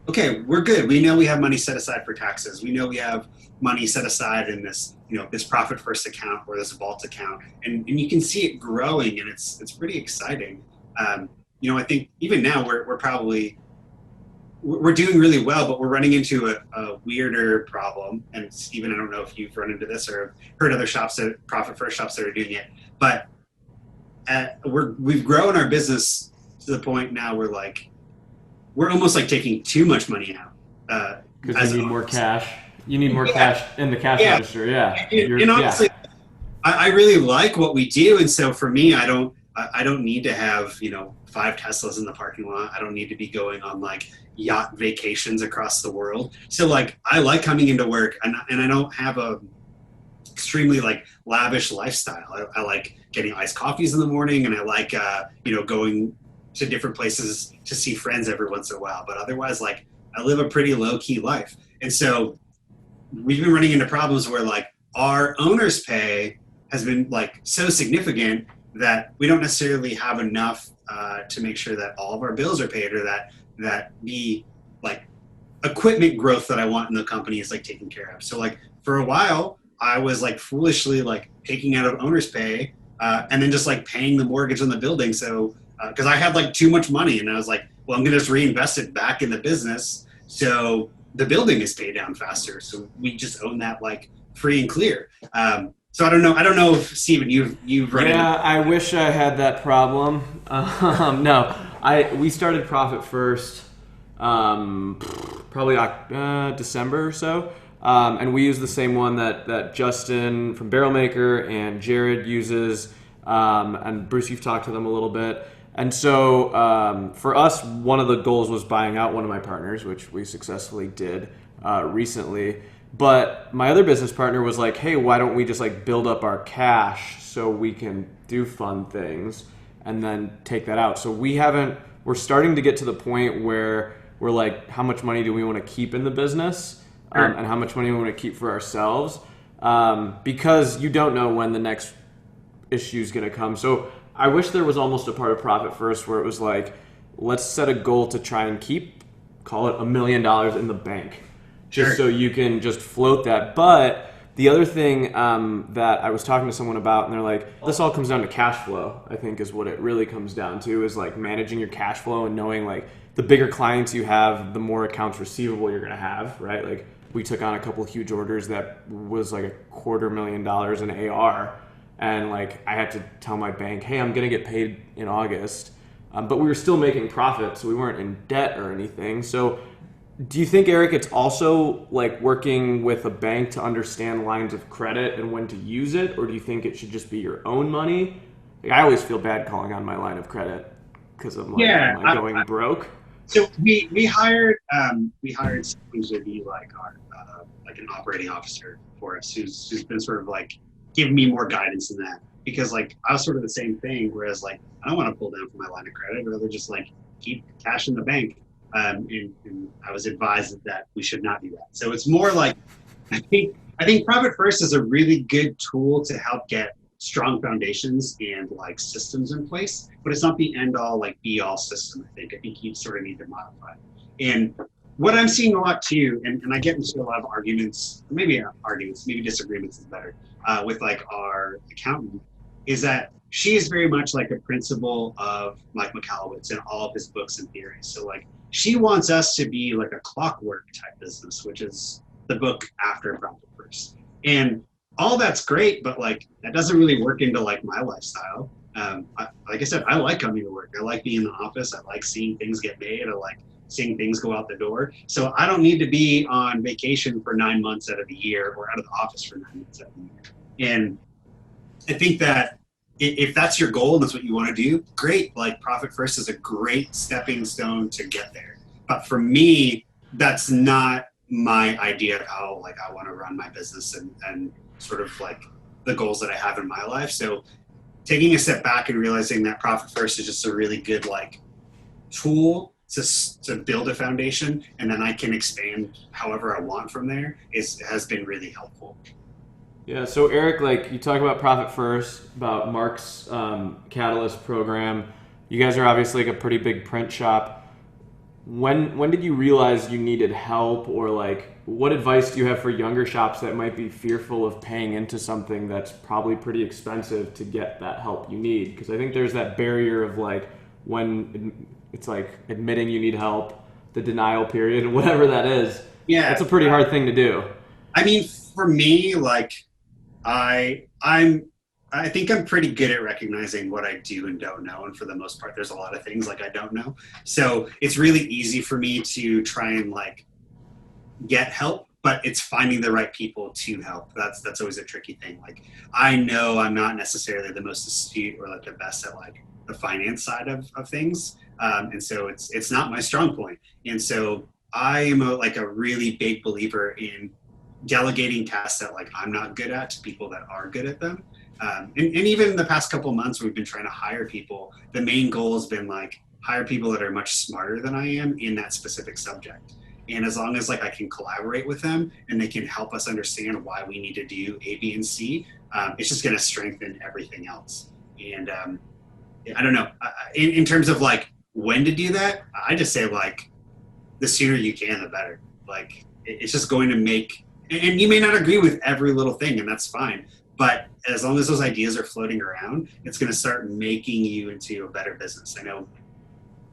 Speaker 2: okay, we're good. We know we have money set aside for taxes. We know we have money set aside in this, this Profit First account or this vault account, and you can see it growing, and it's pretty exciting. I think even now we're doing really well, but we're running into a weirder problem. And Stephen, I don't know if you've run into this or heard other Profit First shops that are doing it, but we've grown our business to the point now where like we're almost like taking too much money out.
Speaker 3: Because you need more cash. You need more cash in the cash register. Yeah.
Speaker 2: And honestly, I really like what we do, and so for me, I don't need to have 5 Teslas in the parking lot. I don't need to be going on like yacht vacations across the world. So like I like coming into work, and I don't have a extremely like lavish lifestyle. I like getting iced coffees in the morning, and I like going to different places to see friends every once in a while. But otherwise, like I live a pretty low key life, and so we've been running into problems where like our owner's pay has been like so significant that we don't necessarily have enough to make sure that all of our bills are paid, or that the like equipment growth that I want in the company is like taken care of. So like for a while, I was like foolishly like taking out of owner's pay and then just like paying the mortgage on the building. So because I had like too much money, and I was like, well, I'm gonna just reinvest it back in the business so the building is paid down faster. So we just own that like free and clear. So I don't know if Steven, you've run into.
Speaker 3: I wish I had that problem. No, we started Profit First probably December or so, and we use the same one that Justin from Barrelmaker and Jared uses, and Bruce, you've talked to them a little bit. And so for us, one of the goals was buying out one of my partners, which we successfully did recently. But my other business partner was like, hey, why don't we just like build up our cash so we can do fun things and then take that out. So we're starting to get to the point where we're like, how much money do we want to keep in the business and how much money we want to keep for ourselves? Because you don't know when the next issue is going to come. So I wish there was almost a part of Profit First where it was like, let's set a goal to try and call it $1 million in the bank, just so you can just float that. But the other thing that I was talking to someone about, and they're like, this all comes down to cash flow, I think is what it really comes down to, is like managing your cash flow and knowing like the bigger clients you have, the more accounts receivable you're going to have, right? Like we took on a couple huge orders that was like $250,000 in AR. And like I had to tell my bank, hey, I'm going to get paid in August. But we were still making profit, so we weren't in debt or anything. So do you think, Eric, it's also like working with a bank to understand lines of credit and when to use it? Or do you think it should just be your own money? Like, I always feel bad calling on my line of credit because I'm like, am I going broke?
Speaker 2: So we hired someone to be like our like an operating officer for us, who's been sort of like giving me more guidance in that, because like I was sort of the same thing. Whereas like I don't want to pull down from my line of credit, or rather just like keep cash in the bank. And I was advised that we should not do that. So it's more like I think Profit First is a really good tool to help get strong foundations and like systems in place, but it's not the end all like be all system. I think you sort of need to modify. And what I'm seeing a lot too, and I get into a lot of arguments, maybe disagreements is better, with like our accountant, is that she is very much like a principle of Mike Michalowicz and all of his books and theories. So like she wants us to be like a clockwork type business, which is the book after Profit First. And all that's great, but like that doesn't really work into like my lifestyle. Like I said, I like coming to work. I like being in the office. I like seeing things get made. I like seeing things go out the door. So I don't need to be on vacation for 9 months out of the year, or out of the office for 9 months out of the year. And I think that if that's your goal and that's what you want to do, great. Like Profit First is a great stepping stone to get there. But for me, that's not my idea of how like I want to run my business and sort of like the goals that I have in my life. So taking a step back and realizing that Profit First is just a really good like tool to build a foundation, and then I can expand however I want from there has been really helpful.
Speaker 3: Yeah, so Eric, like you talk about Profit First, about Mark's Catalyst program. You guys are obviously like a pretty big print shop. When did you realize you needed help, or like what advice do you have for younger shops that might be fearful of paying into something that's probably pretty expensive to get that help you need? Because I think there's that barrier of like when it's like admitting you need help, the denial period, and whatever that is.
Speaker 2: Yeah,
Speaker 3: that's a pretty hard thing to do.
Speaker 2: I mean, for me, like I think I'm pretty good at recognizing what I do and don't know. And for the most part, there's a lot of things like I don't know. So it's really easy for me to try and like get help, but it's finding the right people to help. That's always a tricky thing. Like I know I'm not necessarily the most astute or like the best at like the finance side of things. And so it's not my strong point. And so I am a really big believer in delegating tasks that like I'm not good at to people that are good at them. And even the past couple of months, we've been trying to hire people. The main goal has been like hire people that are much smarter than I am in that specific subject. And as long as like I can collaborate with them and they can help us understand why we need to do A, B, and C, it's just going to strengthen everything else. And I don't know, in terms of like when to do that, I just say like the sooner you can, the better. Like it's just going to make, and you may not agree with every little thing, and that's fine. But as long as those ideas are floating around, it's going to start making you into a better business. I know,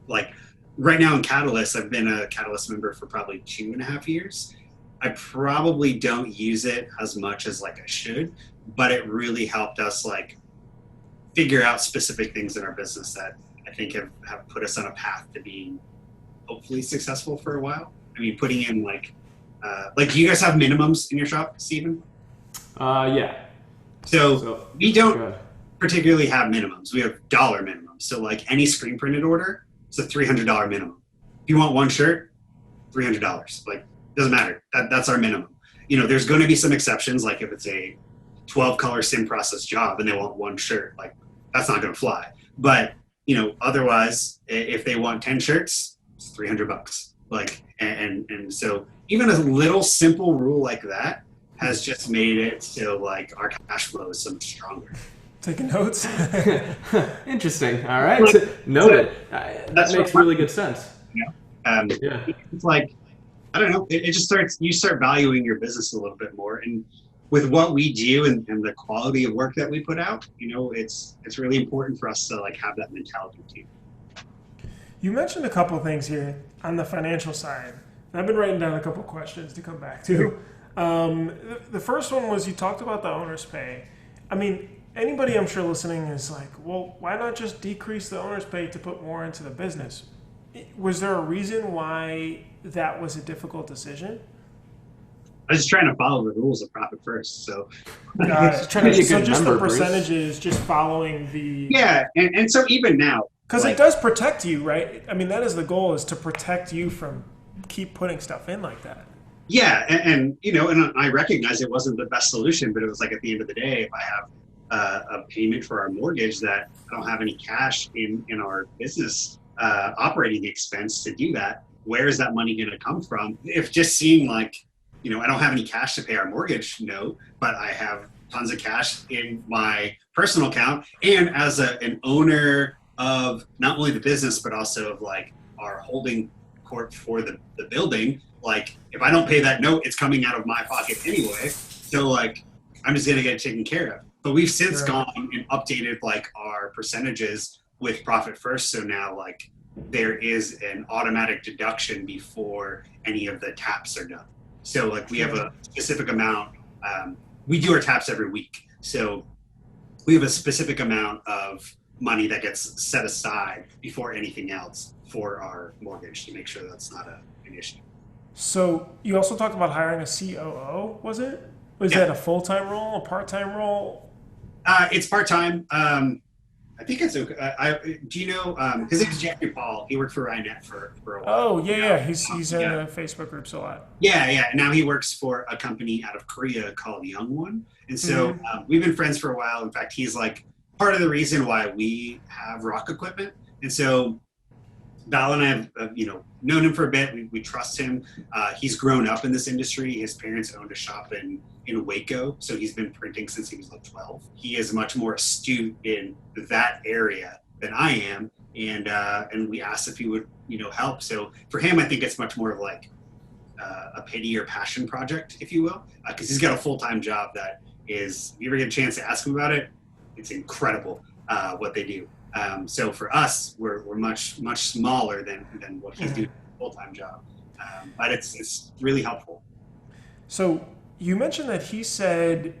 Speaker 2: like right now in Catalyst, I've been a Catalyst member for probably 2.5 years. I probably don't use it as much as like I should, but it really helped us like figure out specific things in our business that I think have put us on a path to being hopefully successful for a while. I mean, putting in like do you guys have minimums in your shop, Stephen?
Speaker 3: Yeah.
Speaker 2: So we don't particularly have minimums. We have dollar minimums. So like any screen printed order, it's a $300 minimum. If you want one shirt, $300. Like doesn't matter. That's our minimum. You know, there's going to be some exceptions. Like if it's a 12 color sim process job and they want one shirt, like that's not going to fly. But you know, otherwise, if they want 10 shirts, it's $300. Like and so even a little simple rule like that has just made it so like our cash flow is so much stronger.
Speaker 1: Taking notes.
Speaker 3: Interesting. All right. Noted. That makes really good sense.
Speaker 2: Yeah. It's like, I don't know, it just you start valuing your business a little bit more. And with what we do and the quality of work that we put out, you know, it's really important for us to like have that mentality too.
Speaker 1: You mentioned a couple of things here on the financial side. I've been writing down a couple questions to come back to. The first one was you talked about the owner's pay. I mean, anybody I'm sure listening is like, well, why not just decrease the owner's pay to put more into the business? Was there a reason why that was a difficult decision?
Speaker 2: I was just trying to follow the rules of profit first. So,
Speaker 1: Got it.
Speaker 3: Trying to be a
Speaker 1: So
Speaker 3: good
Speaker 1: just the
Speaker 3: member, Bruce.
Speaker 1: percentages, just following the.
Speaker 2: yeah. And so even now,
Speaker 1: Because
Speaker 2: like,
Speaker 1: it does protect you, right? I mean, that is the goal, is to protect you from keep putting stuff in like that.
Speaker 2: yeah. And you know, and I recognize it wasn't the best solution, but it was like at the end of the day, if I have a payment for our mortgage that I don't have any cash in our business operating expense to do that, where is that money going to come from? If just seeing like, you know, I don't have any cash to pay our mortgage, no, but I have tons of cash in my personal account, and as an owner of not only the business but also of like our holding corp for the building, like if I don't pay that note, it's coming out of my pocket anyway, so like I'm just gonna get it taken care of. But we've since gone and updated like our percentages with profit first, so now like there is an automatic deduction before any of the taps are done. So like we have a specific amount, we do our taps every week, so we have a specific amount of money that gets set aside before anything else for our mortgage to make sure that's not an issue.
Speaker 1: So you also talked about hiring a COO, was it? Was
Speaker 2: Yeah.
Speaker 1: that a full-time role, a part-time role?
Speaker 2: It's part-time. I think it's okay. Do you know, his name's Jeffrey Paul. He worked for Rynet for a while.
Speaker 1: Oh, yeah. He's in
Speaker 2: Yeah.
Speaker 1: the Facebook groups a lot.
Speaker 2: Yeah. Now he works for a company out of Korea called Young One. And so we've been friends for a while. In fact, he's like part of the reason why we have rock equipment. And so Val and I have, known him for a bit. We trust him. He's grown up in this industry. His parents owned a shop in Waco, so he's been printing since he was like 12. He is much more astute in that area than I am, and we asked if he would, help. So for him, I think it's much more of like a pity or passion project, if you will, because he's got a full-time job that is. If you ever get a chance to ask him about it, it's incredible what they do. So for us, we're much smaller than what he's doing full-time job, but it's really helpful.
Speaker 1: So you mentioned that he said,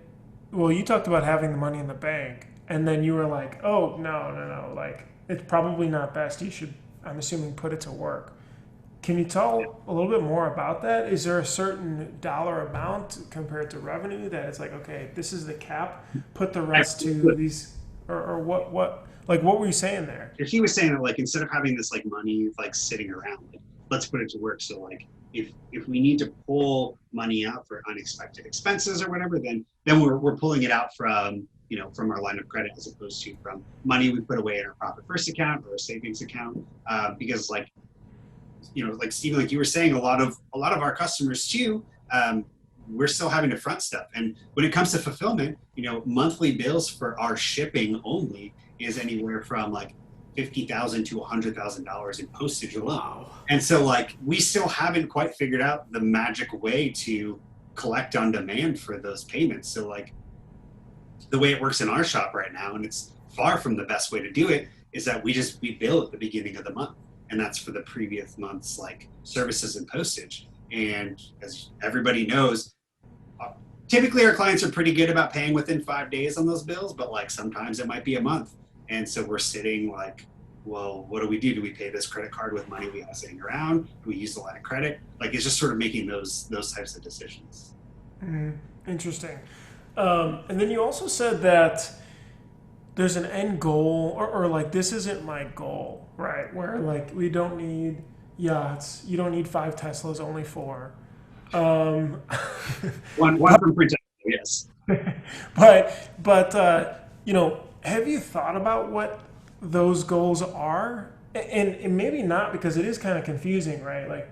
Speaker 1: well, you talked about having the money in the bank, and then you were like, oh, no, like it's probably not best. You should, I'm assuming, put it to work. Can you tell a little bit more about that? Is there a certain dollar amount compared to revenue that it's like, okay, this is the cap, put the rest to these, or what? Like, what were you saying there?
Speaker 2: He was saying that, like, instead of having this like money like sitting around, like, let's put it to work. So like if we need to pull money out for unexpected expenses or whatever, then we're pulling it out from from our line of credit, as opposed to from money we put away in our profit first account or a savings account, because like Stephen, like you were saying, a lot of our customers too, we're still having to front stuff. And when it comes to fulfillment, monthly bills for our shipping only is anywhere from like $50,000 to $100,000 in postage alone.
Speaker 1: Wow.
Speaker 2: And so like we still haven't quite figured out the magic way to collect on demand for those payments. So like the way it works in our shop right now, and it's far from the best way to do it, is that we bill at the beginning of the month, and that's for the previous month's like services and postage. And as everybody knows, typically our clients are pretty good about paying within 5 days on those bills, but like sometimes it might be a month. And so we're sitting like, well, what do we do? Do we pay this credit card with money we have sitting around? Do we use the line of credit? Like, it's just sort of making those types of decisions.
Speaker 1: Interesting. And then you also said that there's an end goal, or like, this isn't my goal, right? Where like, we don't need yachts. You don't need 5 Teslas, only 4.
Speaker 2: One from Printavo, yes.
Speaker 1: But have you thought about what those goals are? And maybe not, because it is kind of confusing, right? Like,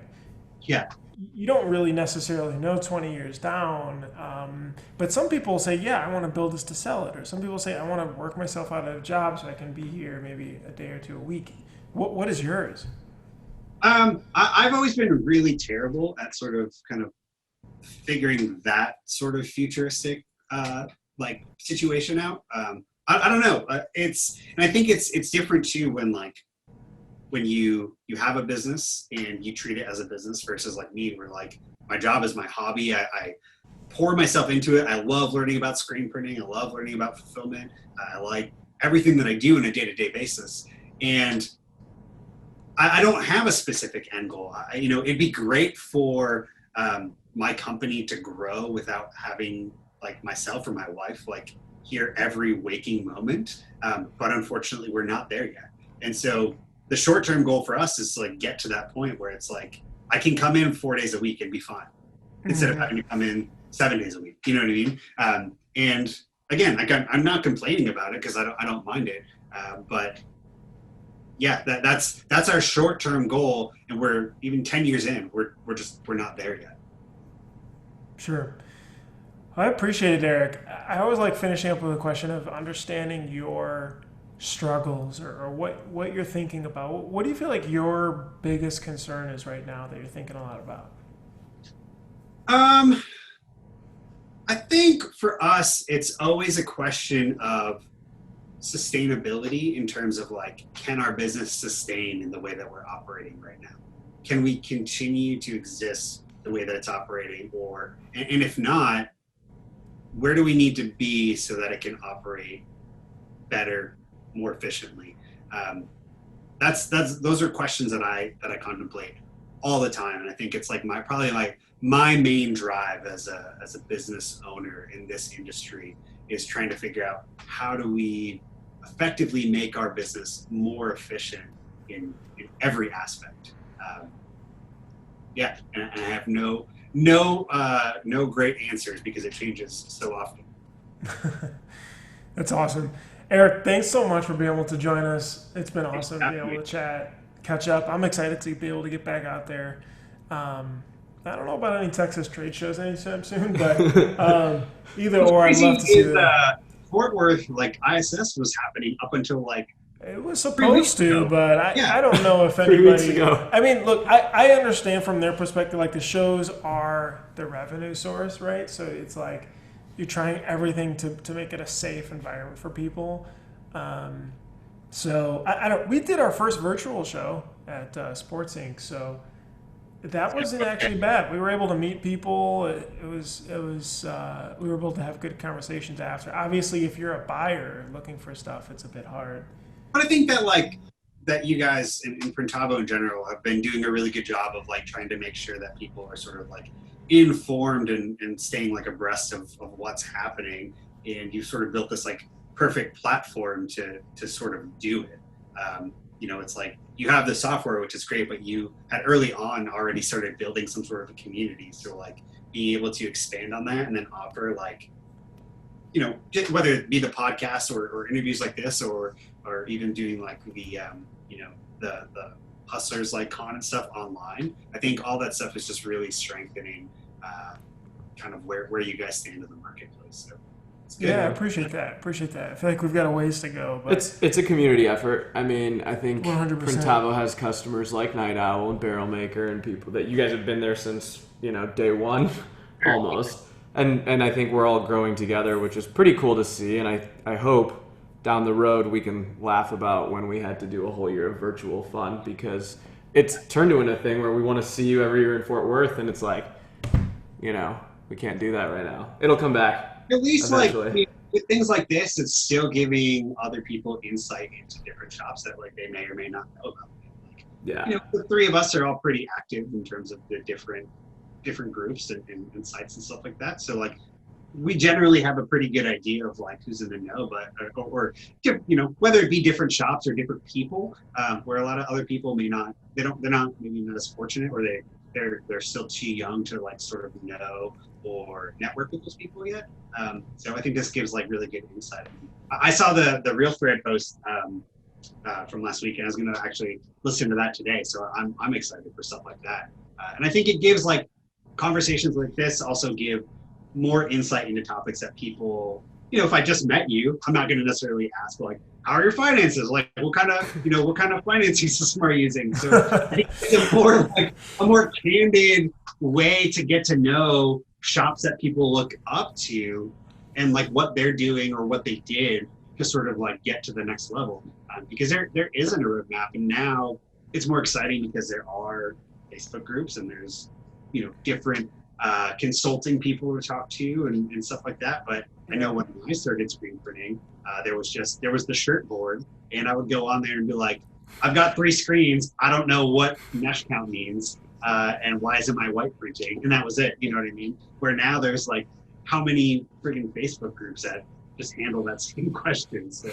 Speaker 2: yeah,
Speaker 1: you don't really necessarily know 20 years down. But some people say, yeah, I want to build this to sell it. Or some people say, I want to work myself out of a job so I can be here maybe a day or 2 a week. What is yours?
Speaker 2: I've always been really terrible at sort of kind of figuring that sort of futuristic like situation out. I don't know. And I think it's different too when like when you have a business and you treat it as a business versus like me, where like my job is my hobby. I pour myself into it. I love learning about screen printing. I love learning about fulfillment. I like everything that I do on a day-to-day basis. And I don't have a specific end goal. It'd be great for my company to grow without having like myself or my wife like here every waking moment. But unfortunately, we're not there yet. And so the short-term goal for us is to like get to that point where it's like I can come in 4 days a week and be fine instead of having to come in 7 days a week. You know what I mean? And again, I'm not complaining about it because I don't mind it. But yeah, that's our short-term goal, and we're even 10 years in. We're not there yet.
Speaker 1: Sure. I appreciate it, Derek. I always like finishing up with a question of understanding your struggles or what you're thinking about. What do you feel like your biggest concern is right now that you're thinking a lot about?
Speaker 2: I think for us, it's always a question of sustainability in terms of like, can our business sustain in the way that we're operating right now? Can we continue to exist the way that it's operating? And if not, where do we need to be so that it can operate better, more efficiently? Those are questions that I contemplate all the time. And I think it's like my main drive as a business owner in this industry is trying to figure out how do we effectively make our business more efficient in every aspect. And I have no great answers because it changes so often.
Speaker 1: That's awesome. Eric, thanks so much for being able to join us. It's been awesome to be able to chat, catch up. I'm excited to be able to get back out there. I don't know about any Texas trade shows anytime soon, but either or, I'd love to see that.
Speaker 2: Fort Worth, like ISS was happening up until like
Speaker 1: it was supposed to, but I don't know if
Speaker 3: 3 weeks
Speaker 1: anybody.
Speaker 3: ago.
Speaker 1: I mean, look, I understand from their perspective, like the shows are the revenue source, right? So it's like you're trying everything to make it a safe environment for people. So I don't. We did our first virtual show at Sports Inc. So that wasn't actually bad. We were able to meet people. It was. We were able to have good conversations after. Obviously, if you're a buyer looking for stuff, it's a bit hard.
Speaker 2: But I think that you guys in Printavo in general have been doing a really good job of like trying to make sure that people are sort of like informed and staying like abreast of what's happening. And you sort of built this like perfect platform to sort of do it. It's like you have the software, which is great, but you had early on already started building some sort of a community. So like being able to expand on that and then offer like, whether it be the podcast or interviews like this or even doing like the Hustlers like con and stuff online. I think all that stuff is just really strengthening kind of where you guys stand in the marketplace. So it's good.
Speaker 1: Yeah, I appreciate that. I feel like we've got a ways to go. But
Speaker 3: It's a community effort. I mean, I think
Speaker 1: 100%.
Speaker 3: Printavo has customers like Night Owl and Barrel Maker and people that you guys have been there since, day one almost. And I think we're all growing together, which is pretty cool to see. And I hope down the road we can laugh about when we had to do a whole year of virtual fun, because it's turned into a thing where we want to see you every year in Fort Worth, and it's like, we can't do that right now. It'll come back.
Speaker 2: At least
Speaker 3: eventually.
Speaker 2: like with things like this, it's still giving other people insight into different shops that like they may or may not know about. Like,
Speaker 3: Yeah.
Speaker 2: The three of us are all pretty active in terms of the different groups and sites and stuff like that. So like we generally have a pretty good idea of like who's in the know, but or whether it be different shops or different people, where a lot of other people they're not maybe not as fortunate, or they're still too young to like sort of know or network with those people yet. So I think this gives like really good insight. I saw the Real Thread post from last week, and I was going to actually listen to that today. So I'm excited for stuff like that. And I think it gives like conversations like this also give more insight into topics that people, if I just met you, I'm not going to necessarily ask like, how are your finances? Like what kind of financing system are you using? So I think it's a more candid way to get to know shops that people look up to and like what they're doing or what they did to sort of like get to the next level, because there isn't a roadmap. And now it's more exciting because there are Facebook groups and there's, different consulting people to talk to and stuff like that. But I know when I started screen printing, there was the shirt board, and I would go on there and be like, I've got 3 screens. I don't know what mesh count means, and why isn't my white printing? And that was it. You know what I mean? Where now there's like how many freaking Facebook groups that just handle that same question. So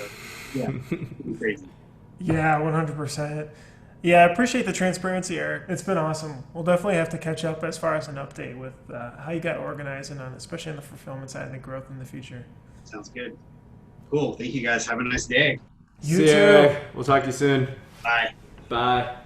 Speaker 2: yeah, it's crazy.
Speaker 1: Yeah, 100%. Yeah, I appreciate the transparency, Eric. It's been awesome. We'll definitely have to catch up as far as an update with how you got organized and on, especially on the fulfillment side and the growth in the future.
Speaker 2: Sounds good. Cool. Thank you guys. Have a nice day.
Speaker 1: You
Speaker 3: See
Speaker 1: too.
Speaker 3: ya. We'll talk to you soon.
Speaker 2: Bye.
Speaker 3: Bye.